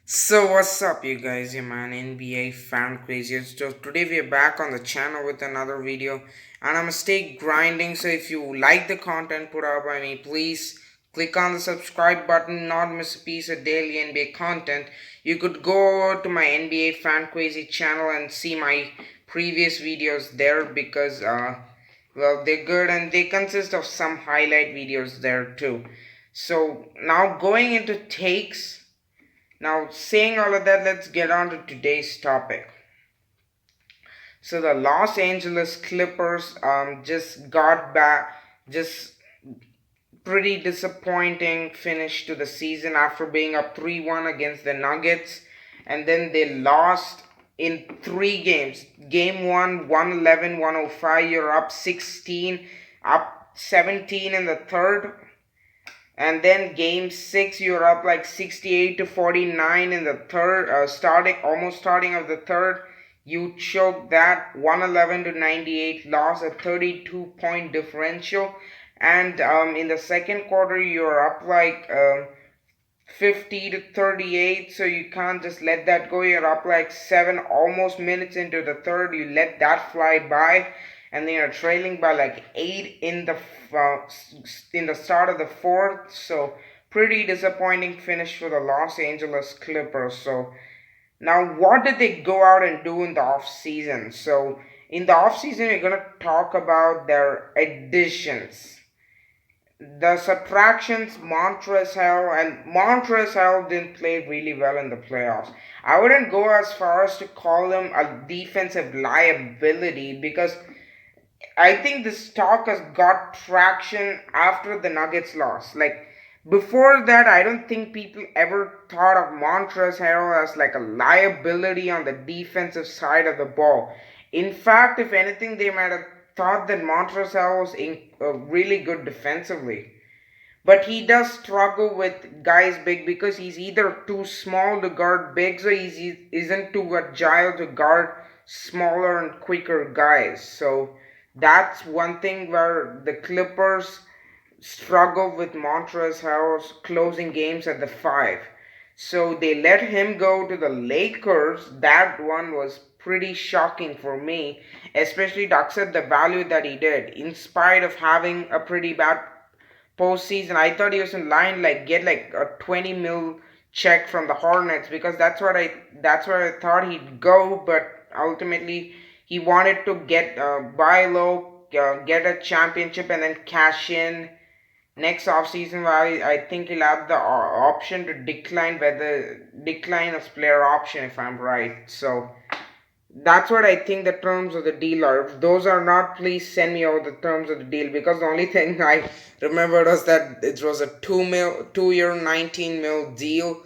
So what's up you guys, your man NBA fan crazy. So today we are back on the channel with another video and I'm stay grinding. So if you like the content put out by me, please click on the subscribe button, not miss a piece of daily NBA content. You could go over to my NBA fan crazy channel and see my previous videos there because well, they're good and they consist of some highlight videos there too. So now going into takes. Now, saying all of that, let's get on to today's topic. So, the Los Angeles Clippers just got back, just pretty disappointing finish to the season after being up 3-1 against the Nuggets. And then they lost in 3 games. Game 1, 111, 105. You're up 16, up 17 in the third. And then game 6, you're up like 68 to 49 in the third, starting of the third. You choked that 111 to 98 loss, a 32-point differential. And in the second quarter, you're up like 50 to 38, so you can't just let that go. You're up like 7 almost minutes into the third. You let that fly by, and then you're trailing by like 8 in the start of the fourth. So pretty disappointing finish for the Los Angeles Clippers. So now what did they go out and do in the off season? So in the off season, we're gonna talk about their additions. The subtractions, Montrezl didn't play really well in the playoffs. I wouldn't go as far as to call him a defensive liability because I think this talk has got traction after the Nuggets loss. Like before that, I don't think people ever thought of Montrezl as like a liability on the defensive side of the ball. In fact, if anything, they might have thought that Montrezl was really good defensively. But he does struggle with guys big because he's either too small to guard bigs or he isn't too agile to guard smaller and quicker guys. So that's one thing where the Clippers struggle with Montrezl's closing games at the 5. So they let him go to the Lakers. That one was pretty shocking for me, especially to accept the value that he did, in spite of having a pretty bad postseason. I thought he was in line like get like a 20 mil check from the Hornets because that's where I thought he'd go, but ultimately he wanted to get buy low, get a championship, and then cash in next offseason. Where I think he'll have the option to decline as player option if I'm right. So that's what I think the terms of the deal are. If those are not, please send me over the terms of the deal because the only thing I remembered was that it was a 2 year 19 mil deal.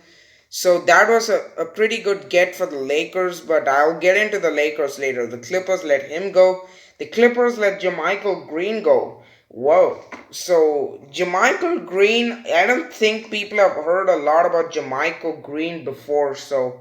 So that was a pretty good get for the Lakers, but I'll get into the Lakers later. The Clippers let him go. The Clippers let JaMychal Green go. Whoa. So JaMychal Green, I don't think people have heard a lot about JaMychal Green before, so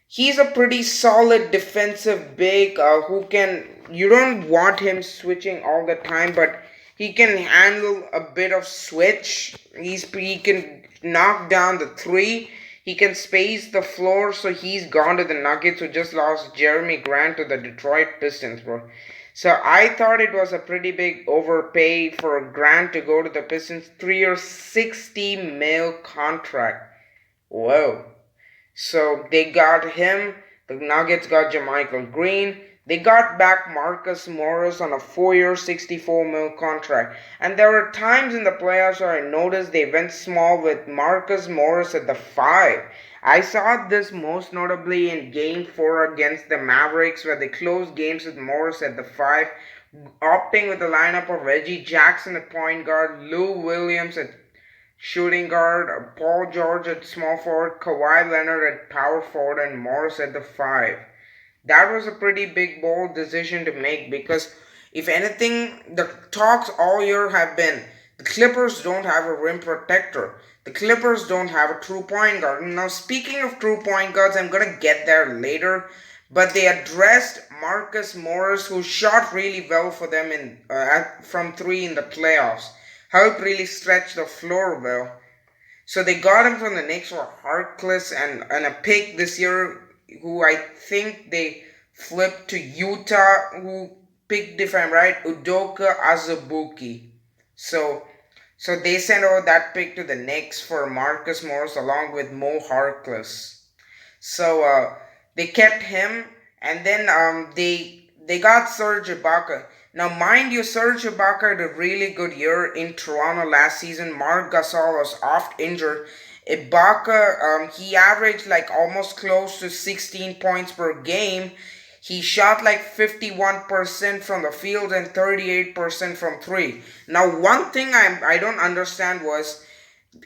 he's a pretty solid defensive big who can. You don't want him switching all the time, but he can handle a bit of switch. He can knock down the three. He can space the floor, so he's gone to the Nuggets, who just lost Jeremy Grant to the Detroit Pistons, bro. So I thought it was a pretty big overpay for Grant to go to the Pistons. 3 year, 60 mil contract. Whoa. So they got him. The Nuggets got JaMychal Green. They got back Marcus Morris on a 4 year, 64 mil contract. And there were times in the playoffs where I noticed they went small with Marcus Morris at the 5. I saw this most notably in Game 4 against the Mavericks, where they closed games with Morris at the 5, opting with the lineup of Reggie Jackson at point guard, Lou Williams at shooting guard, Paul George at small forward, Kawhi Leonard at power forward, and Morris at the 5. That was a pretty big, bold decision to make because, if anything, the talks all year have been the Clippers don't have a rim protector. The Clippers don't have a true point guard. Now, speaking of true point guards, I'm going to get there later. But they addressed Marcus Morris, who shot really well for them from 3 in the playoffs. Helped really stretch the floor well. So they got him from the Knicks for Harkless and a pick this year, who I think they flipped to Utah, who picked, if I'm right, Udoka Azubuike. So so they sent over that pick to the Knicks for Marcus Morris along with Mo Harkless. So they kept him, and then they got Serge Ibaka. Now, mind you, Serge Ibaka had a really good year in Toronto last season. Marc Gasol was oft injured. Ibaka, he averaged like almost close to 16 points per game. He shot like 51% from the field and 38% from three. Now, one thing I don't understand was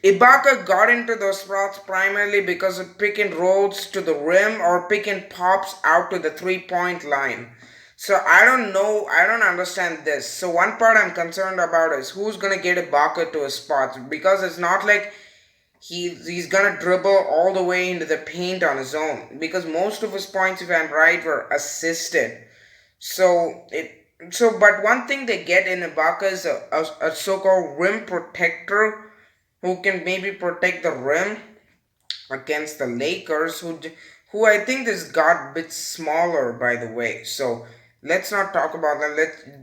Ibaka got into those spots primarily because of pick and rolls to the rim or pick and pops out to the 3 point line. So I don't know, I don't understand this. So one part I'm concerned about is who's gonna get Ibaka to his spots, because it's not like he's gonna dribble all the way into the paint on his own, because most of his points, if I'm right, were assisted. But one thing they get in Ibaka is a so-called rim protector who can maybe protect the rim against the Lakers, who I think this got a bit smaller, by the way. So let's not talk about them.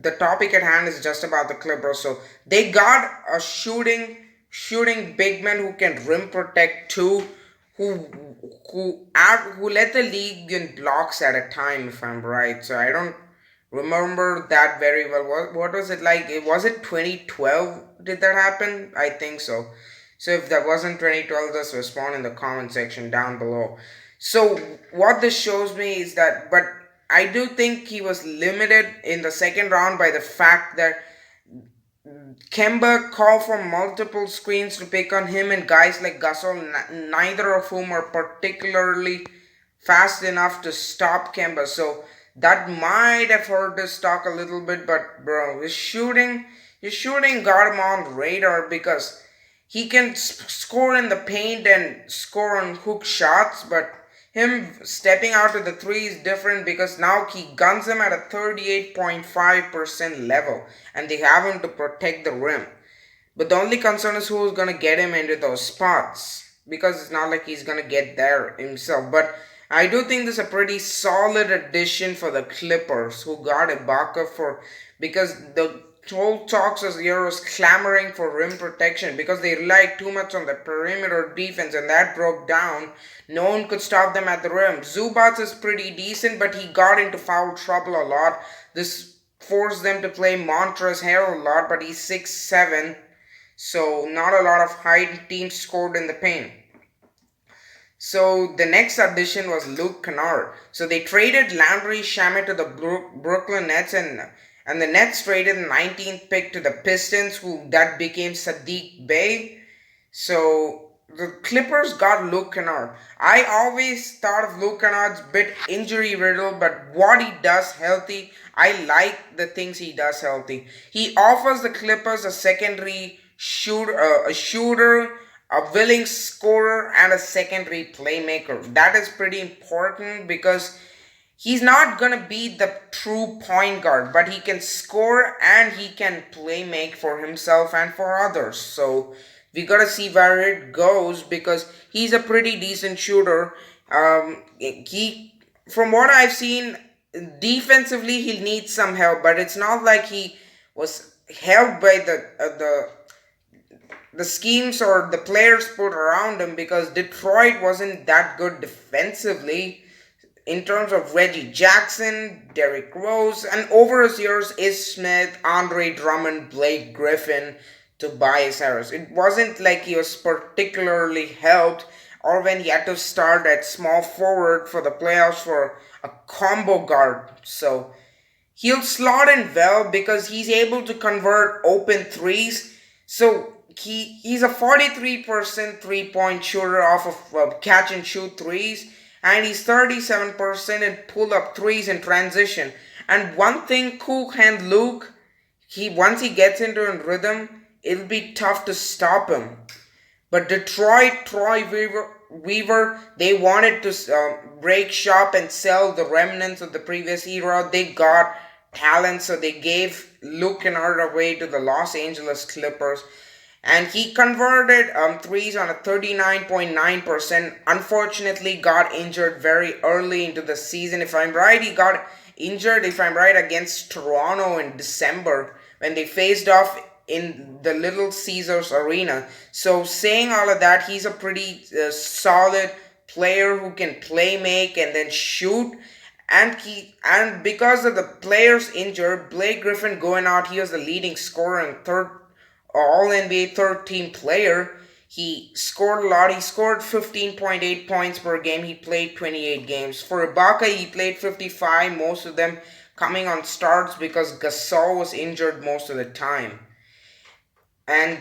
The topic at hand is just about the Clippers. So they got a shooting big man who can rim protect too, who who led the league in blocks at a time, if I'm right. So I don't remember that very well. What was it like? Was it 2012? Did that happen? I think so. So if that wasn't 2012, just respond in the comment section down below. So what this shows me is that, but I do think he was limited in the second round by the fact that Kemba called for multiple screens to pick on him and guys like Gasol, neither of whom are particularly fast enough to stop Kemba. So that might have hurt his stock a little bit, but bro, his shooting got him on radar, because he can score in the paint and score on hook shots, but him stepping out to the three is different, because now he guns him at a 38.5% level and they have him to protect the rim. But the only concern is who's going to get him into those spots, because it's not like he's going to get there himself. But I do think this is a pretty solid addition for the Clippers, who got Ibaka for, because the whole talks this year was clamoring for rim protection because they relied too much on the perimeter defense, and that broke down. No one could stop them at the rim. Zubac is pretty decent, but he got into foul trouble a lot. This forced them to play Montrezl Harrell a lot, but he's 6'7", so not a lot of height. Teams scored in the paint. So the next addition was Luke Kennard. So they traded Landry Shamet to the Brooklyn Nets, and the Nets traded the 19th pick to the Pistons, who that became Sadiq Bey. So the Clippers got Luke Kennard. I always thought of Luke Kennard's bit injury riddled, but what he does healthy, I like the things he does healthy. He offers the Clippers a secondary shooter, a willing scorer, and a secondary playmaker. That is pretty important, because he's not going to be the true point guard, but he can score and he can play make for himself and for others. So we got to see where it goes, because he's a pretty decent shooter. From what I've seen, defensively he needs some help, but it's not like he was helped by the schemes or the players put around him, because Detroit wasn't that good defensively. In terms of Reggie Jackson, Derrick Rose, and over his years, Ish Smith, Andre Drummond, Blake Griffin, Tobias Harris. It wasn't like he was particularly helped, or when he had to start at small forward for the playoffs for a combo guard. So he'll slot in well because he's able to convert open threes. So he's a 43% three-point shooter off of catch and shoot threes, and he's 37% in pull-up threes in transition. And one thing, Cook and Luke, once he gets into a rhythm, it'll be tough to stop him. But Detroit, Troy Weaver, they wanted to break shop and sell the remnants of the previous era. They got talent, so they gave Luke Kennard away to the Los Angeles Clippers. and he converted threes on a 39.9%. Unfortunately, got injured very early into the season. If I'm right, he got injured, if I'm right, against Toronto in December when they faced off in the Little Caesars Arena. So, saying all of that, he's a pretty solid player who can play make and then shoot. And because of the players injured, Blake Griffin going out, he was the leading scorer and third All NBA third team player. He scored a lot. He scored 15.8 points per game. He played 28 games. For Ibaka, he played 55, most of them coming on starts because Gasol was injured most of the time. And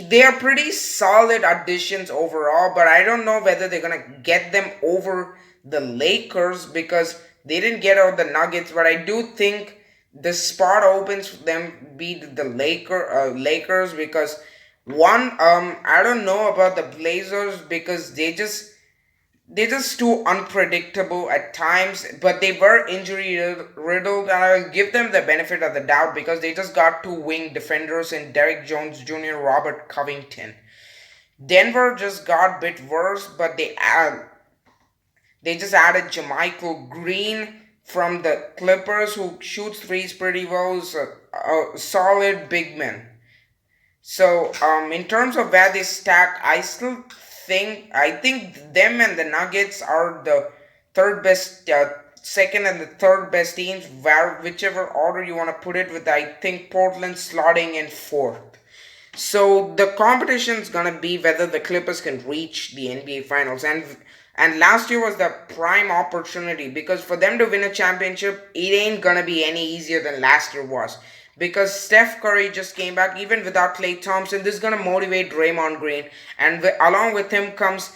they are pretty solid additions overall, but I don't know whether they're going to get them over the Lakers because they didn't get out the Nuggets, but I do think the spot opens for them beat the Lakers because I don't know about the Blazers because they're just too unpredictable at times, but they were injury riddled, and I'll give them the benefit of the doubt because they just got two wing defenders in Derrick Jones Jr., Robert Covington. Denver just got a bit worse, but they just added JaMychal Green from the Clippers, who shoots threes pretty well, is a solid big man. So, in terms of where they stack, I think them and the Nuggets are the third best, second and the third best teams, whichever order you want to put it, with I think Portland slotting in fourth. So the competition's gonna be whether the Clippers can reach the NBA Finals, and last year was the prime opportunity because for them to win a championship, it ain't gonna be any easier than last year was. Because Steph Curry just came back even without Klay Thompson. This is going to motivate Draymond Green. And along with him comes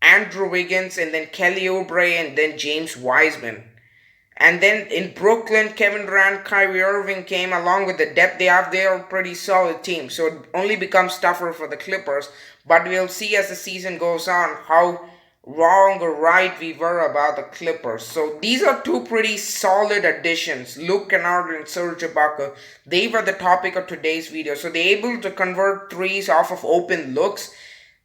Andrew Wiggins and then Kelly Oubre and then James Wiseman. And then in Brooklyn, Kevin Durant, Kyrie Irving came along with the depth they have. They are a pretty solid team. So it only becomes tougher for the Clippers. But we'll see as the season goes on how wrong or right we were about the Clippers. So these are two pretty solid additions, Luke Kennard and Serge Ibaka. They were the topic of today's video. So they're able to convert threes off of open looks.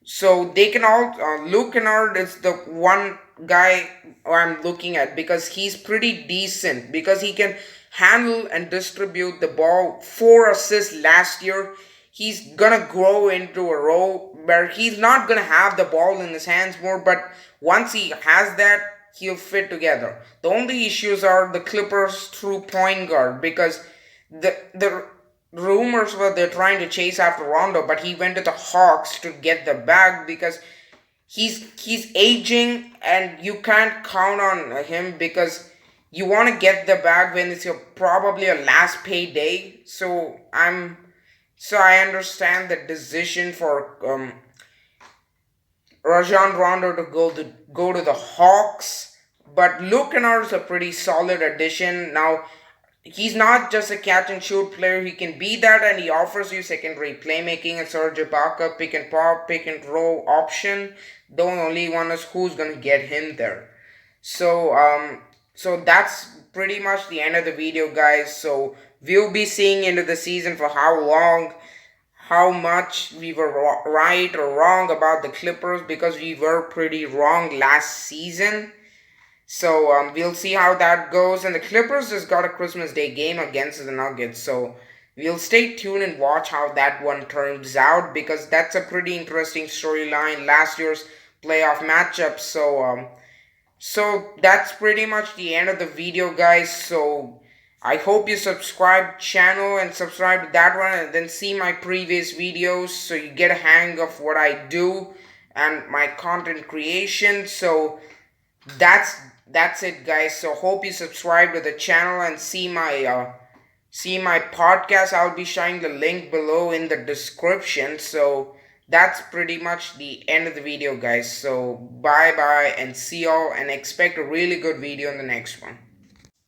So they can all, Luke Kennard is the one guy I'm looking at because he's pretty decent, because he can handle and distribute the ball. 4 assists last year. He's gonna grow into a role where he's not gonna have the ball in his hands more, but once he has that, he'll fit together. The only issues are the Clippers through point guard, because the rumors were they're trying to chase after Rondo, but he went to the Hawks to get the bag because he's aging and you can't count on him because you want to get the bag when it's probably your last payday. So I understand the decision for Rajon Rondo to go to the Hawks, but Luke Kennard is a pretty solid addition. Now, he's not just a catch and shoot player; he can be that, and he offers you secondary playmaking and Serge Ibaka pick and pop, pick and roll option. The only one is who's gonna get him there. So that's pretty much the end of the video, guys. So we'll be seeing into the season for how long, how much we were right or wrong about the Clippers, because we were pretty wrong last season. So we'll see how that goes. And the Clippers just got a Christmas Day game against the Nuggets. So we'll stay tuned and watch how that one turns out, because that's a pretty interesting storyline. Last year's playoff matchup. So that's pretty much the end of the video, guys. So I hope you subscribe channel and subscribe to that one, and then see my previous videos so you get a hang of what I do and my content creation. So that's it, guys. So hope you subscribe to the channel and see my podcast. I'll be sharing the link below in the description. So that's pretty much the end of the video, guys. So bye and see y'all, and expect a really good video in the next one.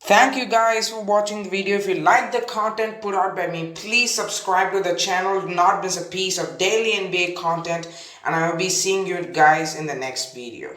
Thank you guys for watching the video. If you like the content put out by me, please subscribe to the channel. Do not miss a piece of daily NBA content, and I will be seeing you guys in the next video.